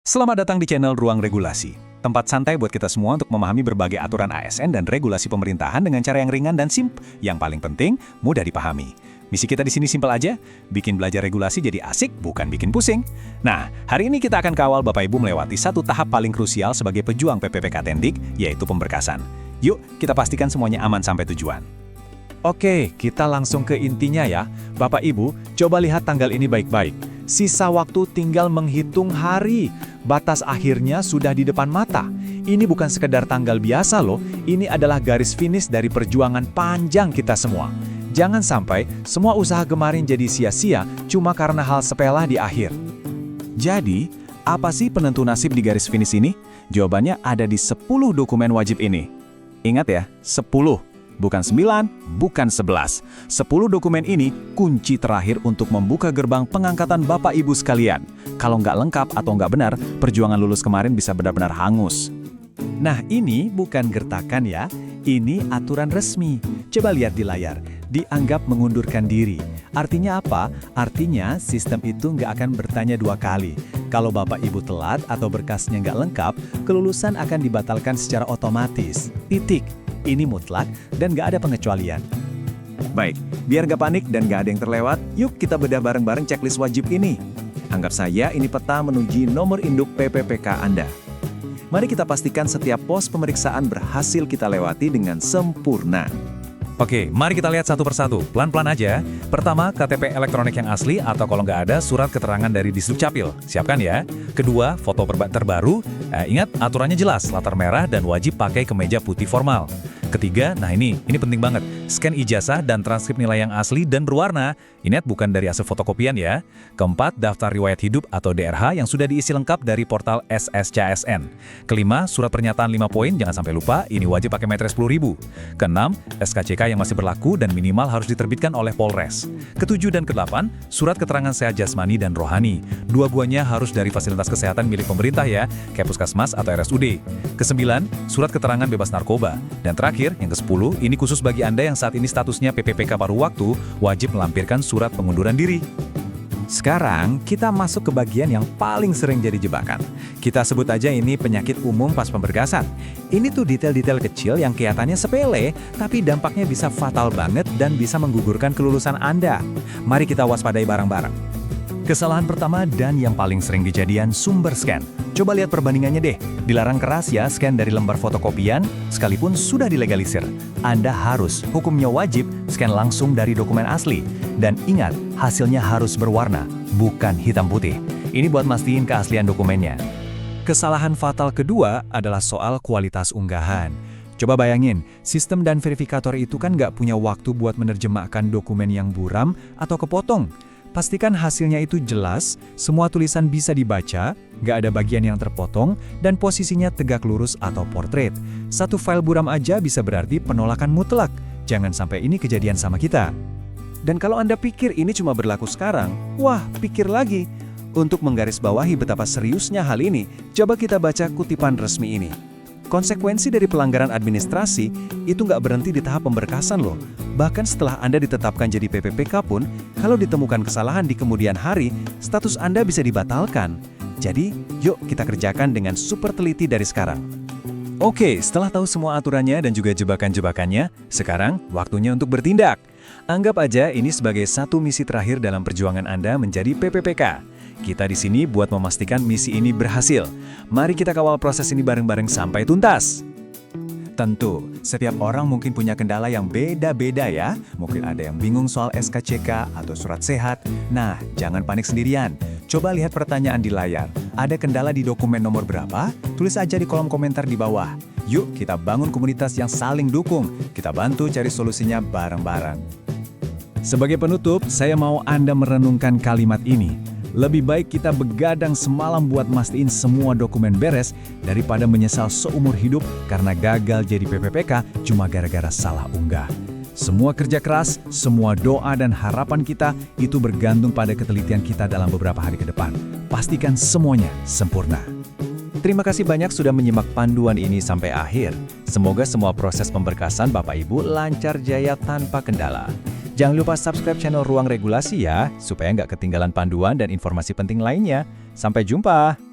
Selamat datang di channel Ruang Regulasi, tempat santai buat kita semua untuk memahami berbagai aturan ASN dan regulasi pemerintahan dengan cara yang ringan dan simpel. Yang paling penting, mudah dipahami. Misi kita di sini simpel aja, bikin belajar regulasi jadi asik, bukan bikin pusing. Nah, hari ini kita akan kawal Bapak Ibu melewati satu tahap paling krusial sebagai pejuang PPPK Tendik, yaitu pemberkasan. Yuk, kita pastikan semuanya aman sampai tujuan. Oke, kita langsung ke intinya ya. Bapak Ibu, coba lihat tanggal ini baik-baik. Sisa waktu tinggal menghitung hari. Batas akhirnya sudah di depan mata. Ini bukan sekedar tanggal biasa loh, ini adalah garis finish dari perjuangan panjang kita semua. Jangan sampai semua usaha kemarin jadi sia-sia cuma karena hal sepele di akhir. Jadi, apa sih penentu nasib di garis finish ini? Jawabannya ada di 10 dokumen wajib ini. Ingat ya, 10. Bukan 9, bukan 11. 10 dokumen ini kunci terakhir untuk membuka gerbang pengangkatan Bapak Ibu sekalian. Kalau nggak lengkap atau nggak benar, perjuangan lulus kemarin bisa benar-benar hangus. Nah, ini bukan gertakan ya, ini aturan resmi. Coba lihat di layar, dianggap mengundurkan diri. Artinya apa? Artinya sistem itu nggak akan bertanya dua kali. Kalau Bapak Ibu telat atau berkasnya nggak lengkap, kelulusan akan dibatalkan secara otomatis. Titik. Ini mutlak dan nggak ada pengecualian. Baik, biar nggak panik dan nggak ada yang terlewat, yuk kita bedah bareng-bareng checklist wajib ini. Anggap saja ini peta menuju nomor induk PPPK Anda. Mari kita pastikan setiap pos pemeriksaan berhasil kita lewati dengan sempurna. Oke, mari kita lihat satu persatu, pelan-pelan aja. Pertama, KTP elektronik yang asli atau kalau nggak ada, surat keterangan dari Disdukcapil. Siapkan ya. Kedua, foto terbaru. Ingat, aturannya jelas, latar merah dan wajib pakai kemeja putih formal. Ketiga, nah ini penting banget. Scan ijazah dan transkrip nilai yang asli dan berwarna. Ingat, bukan dari hasil fotokopian ya. Keempat, daftar riwayat hidup atau DRH yang sudah diisi lengkap dari portal SSCSN. Kelima, surat pernyataan 5 poin, jangan sampai lupa, ini wajib pakai meter 10.000. Keenam, SKCK yang masih berlaku dan minimal harus diterbitkan oleh Polres. Ketujuh dan kedelapan, surat keterangan sehat jasmani dan rohani. Dua-duanya harus dari fasilitas kesehatan milik pemerintah ya, kayak puskesmas atau RSUD. Kesembilan, surat keterangan bebas narkoba. Dan terakhir, yang ke-10, ini khusus bagi Anda yang saat ini statusnya PPPK paruh waktu, wajib melampirkan surat pengunduran diri. Sekarang, kita masuk ke bagian yang paling sering jadi jebakan. Kita sebut aja ini penyakit umum pas pemberkasan. Ini tuh detail-detail kecil yang kelihatannya sepele, tapi dampaknya bisa fatal banget dan bisa menggugurkan kelulusan Anda. Mari kita waspadai bareng-bareng. Kesalahan pertama dan yang paling sering kejadian, sumber scan. Coba lihat perbandingannya deh. Dilarang keras ya scan dari lembar fotokopian, sekalipun sudah dilegalisir. Anda harus, hukumnya wajib, scan langsung dari dokumen asli. Dan ingat, hasilnya harus berwarna, bukan hitam putih. Ini buat mastiin keaslian dokumennya. Kesalahan fatal kedua adalah soal kualitas unggahan. Coba bayangin, sistem dan verifikator itu kan nggak punya waktu buat menerjemahkan dokumen yang buram atau kepotong. Pastikan hasilnya itu jelas, semua tulisan bisa dibaca, nggak ada bagian yang terpotong, dan posisinya tegak lurus atau portrait. Satu file buram aja bisa berarti penolakan mutlak. Jangan sampai ini kejadian sama kita. Dan kalau Anda pikir ini cuma berlaku sekarang, wah, pikir lagi. Untuk menggarisbawahi betapa seriusnya hal ini, coba kita baca kutipan resmi ini. Konsekuensi dari pelanggaran administrasi itu nggak berhenti di tahap pemberkasan loh. Bahkan setelah Anda ditetapkan jadi PPPK pun, kalau ditemukan kesalahan di kemudian hari, status Anda bisa dibatalkan. Jadi, yuk kita kerjakan dengan super teliti dari sekarang. Oke, setelah tahu semua aturannya dan juga jebakan-jebakannya, sekarang waktunya untuk bertindak. Anggap aja ini sebagai satu misi terakhir dalam perjuangan Anda menjadi PPPK. Kita di sini buat memastikan misi ini berhasil. Mari kita kawal proses ini bareng-bareng sampai tuntas. Tentu, setiap orang mungkin punya kendala yang beda-beda ya. Mungkin ada yang bingung soal SKCK atau surat sehat. Nah, jangan panik sendirian. Coba lihat pertanyaan di layar. Ada kendala di dokumen nomor berapa? Tulis aja di kolom komentar di bawah. Yuk, kita bangun komunitas yang saling dukung. Kita bantu cari solusinya bareng-bareng. Sebagai penutup, saya mau Anda merenungkan kalimat ini. Lebih baik kita begadang semalam buat mastiin semua dokumen beres daripada menyesal seumur hidup karena gagal jadi PPPK cuma gara-gara salah unggah. Semua kerja keras, semua doa dan harapan kita itu bergantung pada ketelitian kita dalam beberapa hari ke depan. Pastikan semuanya sempurna. Terima kasih banyak sudah menyimak panduan ini sampai akhir. Semoga semua proses pemberkasan Bapak Ibu lancar jaya tanpa kendala. Jangan lupa subscribe channel Ruang Regulasi ya, supaya nggak ketinggalan panduan dan informasi penting lainnya. Sampai jumpa!